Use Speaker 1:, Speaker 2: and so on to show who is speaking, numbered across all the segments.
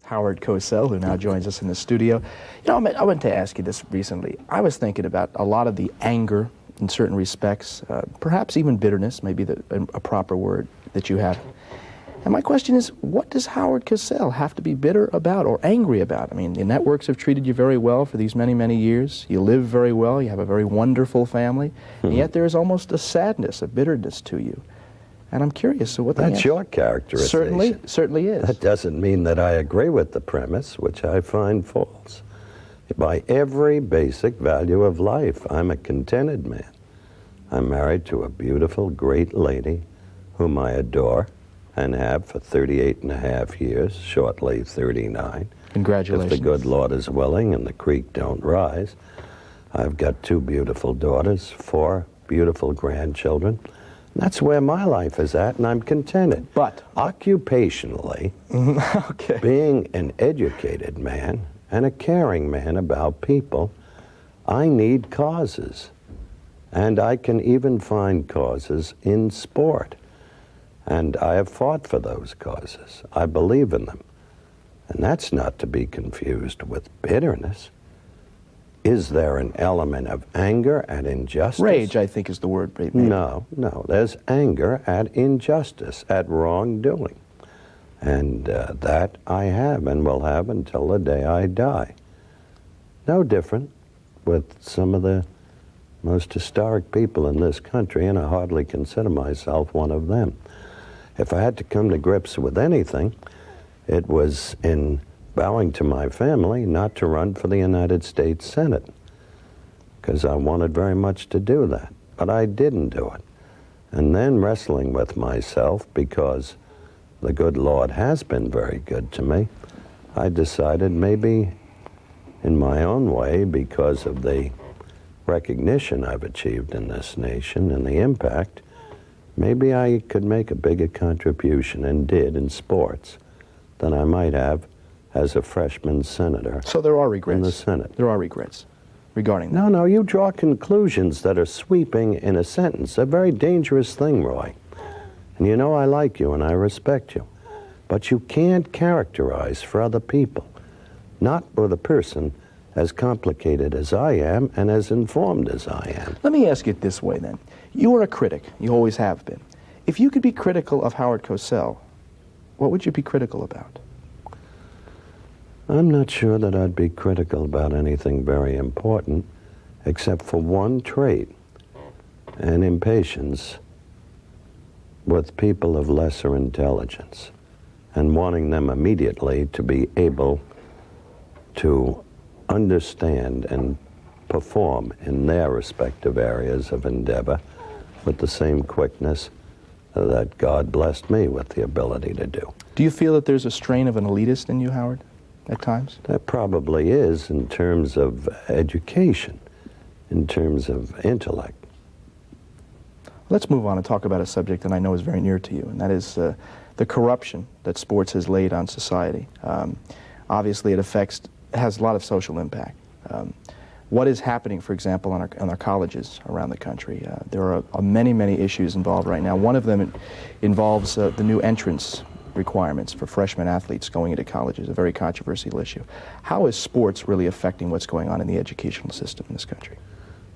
Speaker 1: Howard Cosel, who now joins us in the studio. You know, I went to ask you this recently. I was thinking about a lot of the anger in certain respects, perhaps even bitterness, maybe a proper word that you have. And my question is, what does Howard Cosel have to be bitter about or angry about? I mean, the networks have treated you very well for these many, many years. You live very well. You have a very wonderful family. And yet there is almost a sadness, a bitterness to you. And I'm curious, so what
Speaker 2: That's your characterization.
Speaker 1: Certainly is.
Speaker 2: That doesn't mean that I agree with the premise, which I find false. By every basic value of life, I'm a contented man. I'm married to a beautiful, great lady whom I adore and have for 38 and a half years, shortly 39.
Speaker 1: Congratulations.
Speaker 2: If the good Lord is willing and the creek don't rise. I've got 2 beautiful daughters, 4 beautiful grandchildren. That's where my life is at, and I'm contented.
Speaker 1: But
Speaker 2: occupationally,
Speaker 1: okay,
Speaker 2: being an educated man and a caring man about people, I need causes. And I can even find causes in sport. And I have fought for those causes. I believe in them. And that's not to be confused with bitterness. Is there an element of anger at injustice?
Speaker 1: Rage, I think, is the word. Maybe.
Speaker 2: No. There's anger at injustice, at wrongdoing. And that I have and will have until the day I die. No different with some of the most historic people in this country, and I hardly consider myself one of them. If I had to come to grips with anything, it was in vowing to my family not to run for the United States Senate, because I wanted very much to do that, but I didn't do it. And then wrestling with myself, because the good Lord has been very good to me, I decided maybe in my own way, because of the recognition I've achieved in this nation and the impact, maybe I could make a bigger contribution, and did, in sports than I might have as a freshman senator.
Speaker 1: So there are regrets
Speaker 2: in the Senate.
Speaker 1: There are regrets regarding that.
Speaker 2: No, you draw conclusions that are sweeping in a sentence. A very dangerous thing, Roy. And you know I like you and I respect you. But you can't characterize for other people, not with a person as complicated as I am and as informed as I am.
Speaker 1: Let me ask it this way then. You are a critic. You always have been. If you could be critical of Howard Cosel, what would you be critical about?
Speaker 2: I'm not sure that I'd be critical about anything very important, except for one trait, an impatience with people of lesser intelligence, and wanting them immediately to be able to understand and perform in their respective areas of endeavor with the same quickness that God blessed me with the ability to do.
Speaker 1: Do you feel that there's a strain of an elitist in you, Howard, at times?
Speaker 2: That probably is, in terms of education, in terms of intellect.
Speaker 1: Let's move on and talk about a subject that I know is very near to you, and that is the corruption that sports has laid on society. Obviously, it has a lot of social impact. What is happening, for example, on our colleges around the country? There are many, many issues involved right now. One of them involves the new entrance requirements for freshman athletes going into colleges, a very controversial issue. How is sports really affecting what's going on in the educational system in this country?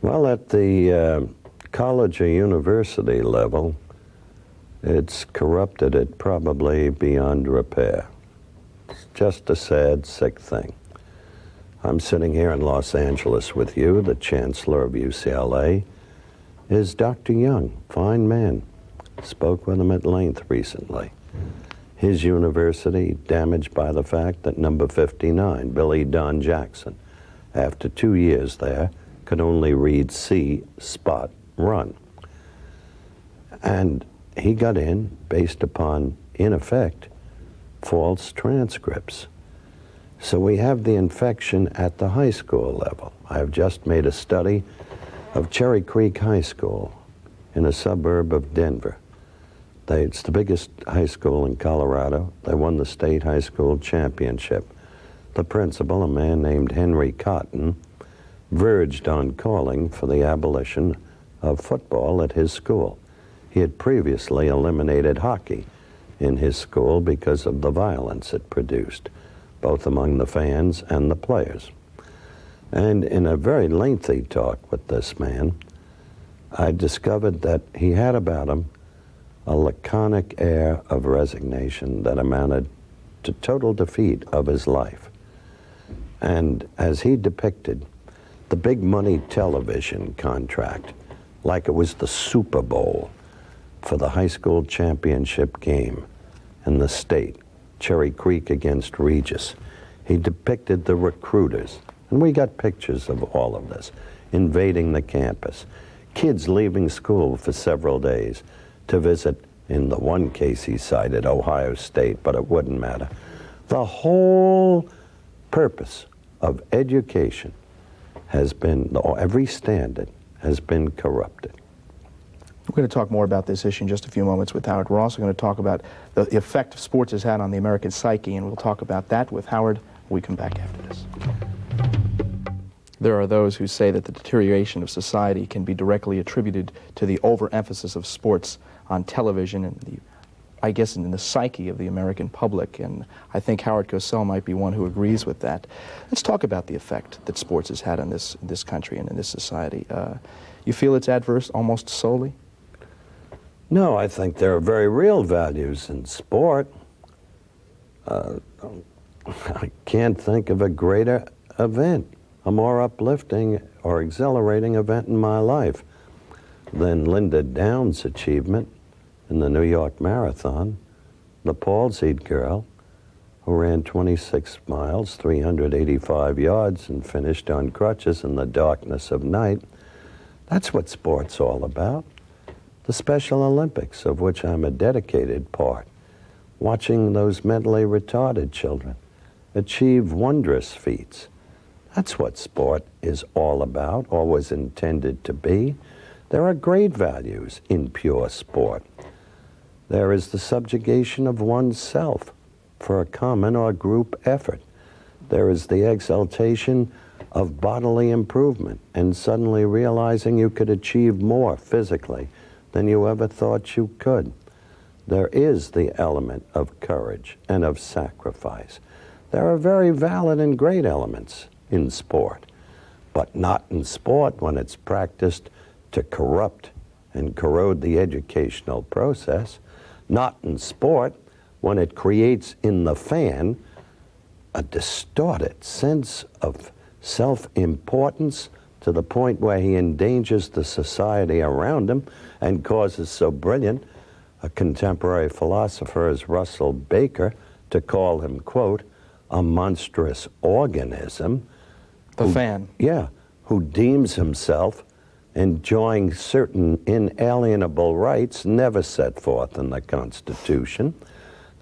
Speaker 2: Well, at the college or university level, it's corrupted it probably beyond repair. It's just a sad, sick thing. I'm sitting here in Los Angeles with you. The chancellor of UCLA is Dr. Young, fine man. Spoke with him at length recently. His university damaged by the fact that number 59, Billy Don Jackson, after 2 years there, could only read see, spot, run. And he got in based upon, in effect, false transcripts. So we have the infection at the high school level. I've just made a study of Cherry Creek High School in a suburb of Denver. It's the biggest high school in Colorado. They won the state high school championship. The principal, a man named Henry Cotton, verged on calling for the abolition of football at his school. He had previously eliminated hockey in his school because of the violence it produced. both among the fans and the players. And in a very lengthy talk with this man, I discovered that he had about him a laconic air of resignation that amounted to total defeat of his life. And as he depicted the big money television contract, like it was the Super Bowl for the high school championship game in the state, Cherry Creek against Regis. He depicted the recruiters, and we got pictures of all of this, invading the campus, kids leaving school for several days to visit, in the one case he cited, Ohio State, but it wouldn't matter. The whole purpose of education has been, every standard has been corrupted.
Speaker 1: We're going to talk more about this issue in just a few moments with Howard. We're also going to talk about the effect sports has had on the American psyche, and we'll talk about that with Howard when we come back after this. There are those who say that the deterioration of society can be directly attributed to the overemphasis of sports on television and I guess in the psyche of the American public, and I think Howard Cosel might be one who agrees with that. Let's talk about the effect that sports has had on this country and in this society. You feel it's adverse almost solely?
Speaker 2: No, I think there are very real values in sport. I can't think of a greater event, a more uplifting or exhilarating event in my life than Linda Downs' achievement in the New York Marathon, the palsied girl who ran 26 miles, 385 yards, and finished on crutches in the darkness of night. That's what sport's all about. The Special Olympics, of which I'm a dedicated part, watching those mentally retarded children achieve wondrous feats. That's what sport is all about, or was intended to be. There are great values in pure sport. There is the subjugation of oneself for a common or group effort. There is the exaltation of bodily improvement and suddenly realizing you could achieve more physically than you ever thought you could. There is the element of courage and of sacrifice. There are very valid and great elements in sport, but not in sport when it's practiced to corrupt and corrode the educational process. Not in sport when it creates in the fan a distorted sense of self-importance to the point where he endangers the society around him and causes so brilliant a contemporary philosopher as Russell Baker to call him, quote, a monstrous organism.
Speaker 1: The fan.
Speaker 2: Yeah, who deems himself enjoying certain inalienable rights never set forth in the Constitution,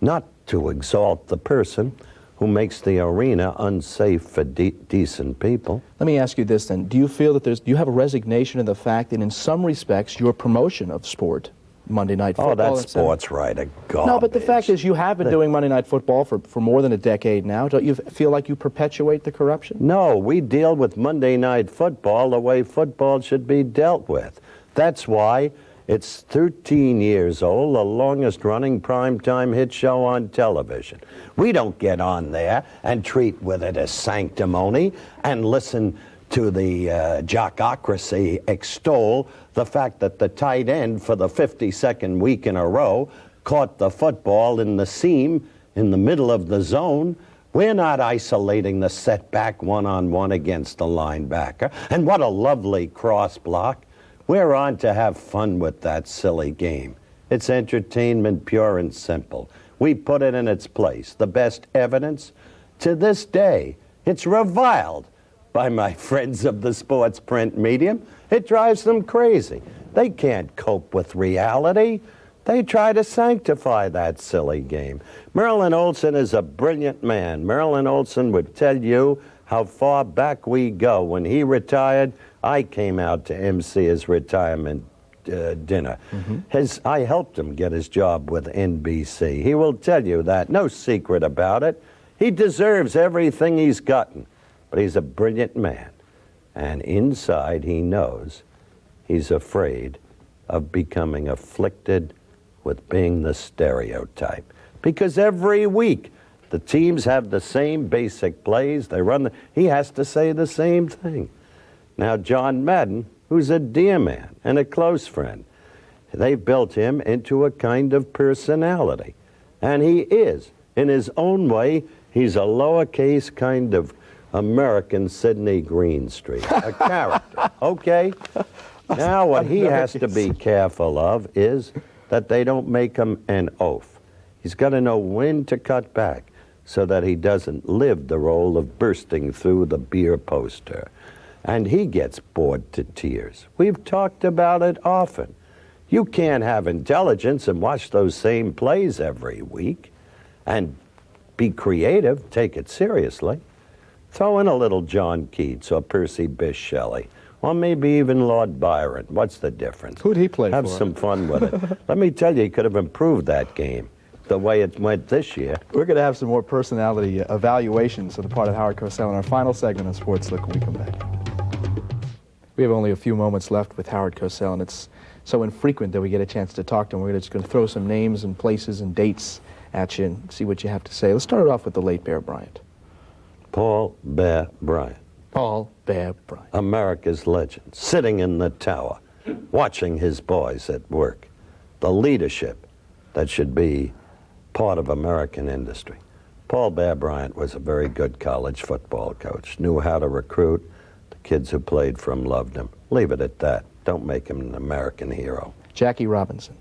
Speaker 2: not to exalt the person who makes the arena unsafe for decent people.
Speaker 1: Let me ask you this then. Do you feel that do you have a resignation in the fact that in some respects your promotion of sport, Monday Night Football...
Speaker 2: Oh, that sports writer garbage.
Speaker 1: No, but the fact is you have been doing Monday Night Football for more than a decade now. Don't you feel like you perpetuate the corruption?
Speaker 2: No, we deal with Monday Night Football the way football should be dealt with. That's why it's 13 years old, the longest running primetime hit show on television. We don't get on there and treat with it as sanctimony and listen to the jockocracy extol the fact that the tight end for the 52nd week in a row caught the football in the seam in the middle of the zone. We're not isolating the setback one-on-one against the linebacker. And what a lovely cross block. We're on to have fun with that silly game. It's entertainment pure and simple. We put it in its place. The best evidence, to this day, it's reviled by my friends of the sports print medium. It drives them crazy. They can't cope with reality. They try to sanctify that silly game. Merlin Olsen is a brilliant man. Merlin Olsen would tell you how far back we go. When he retired, I came out to MC his retirement dinner. I helped him get his job with NBC. He will tell you that. No secret about it. He deserves everything he's gotten. But he's a brilliant man. And inside he knows he's afraid of becoming afflicted with being the stereotype. Because every week The teams have the same basic plays. He has to say the same thing. Now, John Madden, who's a dear man and a close friend, they've built him into a kind of personality. And he is. In his own way, he's a lowercase kind of American Sidney Greenstreet, a character, okay? Now, what he has to be careful of is that they don't make him an oaf. He's got to know when to cut back so that he doesn't live the role of bursting through the beer poster. And he gets bored to tears. We've talked about it often. You can't have intelligence and watch those same plays every week and be creative, take it seriously. Throw in a little John Keats or Percy Bysshe Shelley, or maybe even Lord Byron. What's the difference?
Speaker 1: Who'd he play for?
Speaker 2: Have some fun with it. Let me tell you, he could have improved that game the way it went this year.
Speaker 1: We're going to have some more personality evaluations on the part of Howard Cosel in our final segment of Sports Look when we come back. We have only a few moments left with Howard Cosel, and it's so infrequent that we get a chance to talk to him. We're just going to throw some names and places and dates at you and see what you have to say. Let's start it off with the late Bear Bryant.
Speaker 2: Paul Bear Bryant.
Speaker 1: Paul Bear Bryant.
Speaker 2: America's legend, sitting in the tower, watching his boys at work. The leadership that should be part of American industry. Paul Bear Bryant was a very good college football coach, knew how to recruit. The kids who played for him loved him. Leave it at that. Don't make him an American hero.
Speaker 1: Jackie Robinson.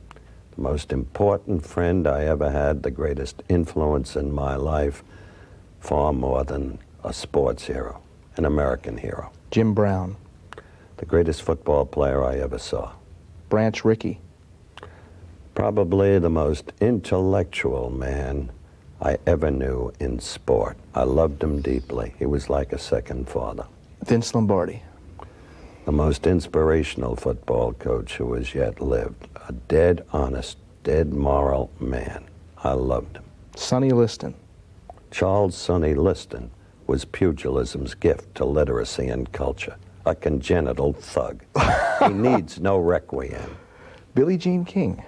Speaker 2: The most important friend I ever had, the greatest influence in my life, far more than a sports hero, an American hero.
Speaker 1: Jim Brown.
Speaker 2: The greatest football player I ever saw.
Speaker 1: Branch Rickey.
Speaker 2: Probably the most intellectual man I ever knew in sport. I loved him deeply. He was like a second father.
Speaker 1: Vince Lombardi.
Speaker 2: The most inspirational football coach who has yet lived. A dead honest, dead moral man. I loved him.
Speaker 1: Sonny Liston.
Speaker 2: Charles Sonny Liston was pugilism's gift to literacy and culture. A congenital thug. He needs no requiem.
Speaker 1: Billie Jean King.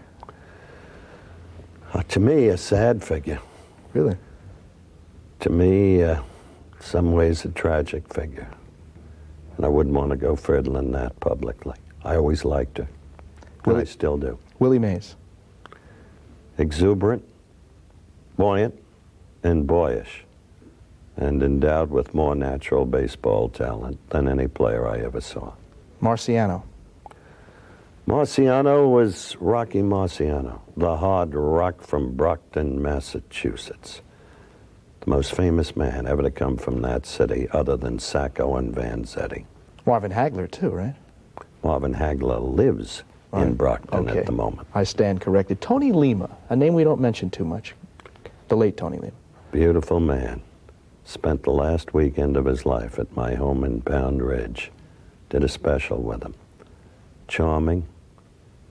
Speaker 2: To me, a sad figure.
Speaker 1: Really?
Speaker 2: To me, some ways a tragic figure. And I wouldn't want to go further than that publicly. I always liked her, and I still do.
Speaker 1: Willie Mays.
Speaker 2: Exuberant, buoyant, and boyish, and endowed with more natural baseball talent than any player I ever saw.
Speaker 1: Marciano.
Speaker 2: Marciano was Rocky Marciano, the hard rock from Brockton, Massachusetts. The most famous man ever to come from that city other than Sacco and Vanzetti.
Speaker 1: Marvin Hagler, too, right?
Speaker 2: Marvin Hagler lives in Brockton at the moment.
Speaker 1: I stand corrected. Tony Lima, a name we don't mention too much. The late Tony Lima.
Speaker 2: Beautiful man. Spent the last weekend of his life at my home in Pound Ridge. Did a special with him. Charming,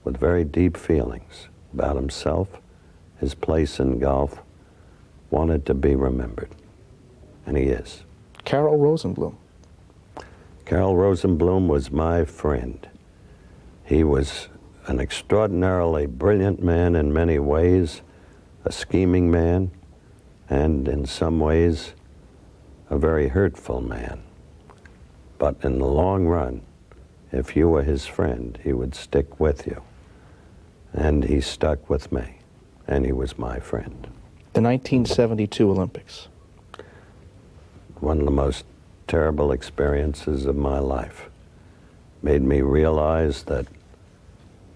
Speaker 2: with very deep feelings about himself, his place in golf, wanted to be remembered. And he is.
Speaker 1: Carol Rosenblum.
Speaker 2: Carol Rosenblum was my friend. He was an extraordinarily brilliant man in many ways, a scheming man, and in some ways, a very hurtful man. But in the long run, if you were his friend, he would stick with you. And he stuck with me, and he was my friend.
Speaker 1: The 1972 Olympics.
Speaker 2: One of the most terrible experiences of my life. Made me realize that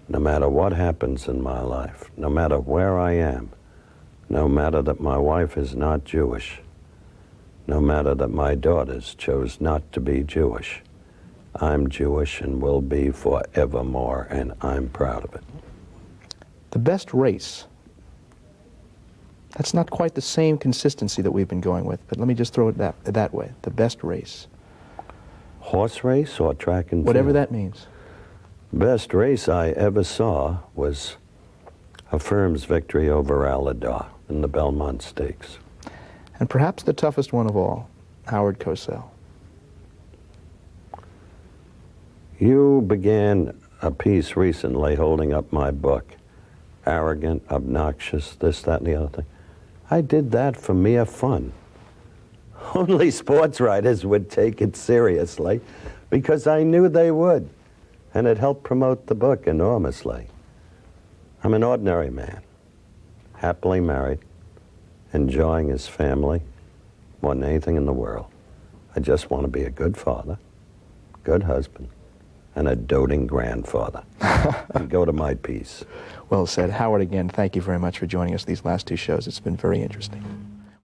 Speaker 2: no matter what happens in my life, no matter where I am, no matter that my wife is not Jewish, no matter that my daughters chose not to be Jewish, I'm Jewish and will be forevermore, and I'm proud of it.
Speaker 1: The best race. That's not quite the same consistency that we've been going with, but let me just throw it that way. The best race.
Speaker 2: Horse race or track and field?
Speaker 1: Whatever that means.
Speaker 2: Best race I ever saw was a firm's victory over Aladar in the Belmont Stakes.
Speaker 1: And perhaps the toughest one of all, Howard Cosel.
Speaker 2: You began a piece recently holding up my book. Arrogant, obnoxious, this, that, and the other thing. I did that for mere fun. Only sports writers would take it seriously because I knew they would, and it helped promote the book enormously. I'm an ordinary man, happily married, enjoying his family more than anything in the world. I just want to be a good father, good husband, and a doting grandfather. And go to my piece.
Speaker 1: Well said. Howard, again, thank you very much for joining us these last two shows. It's been very interesting.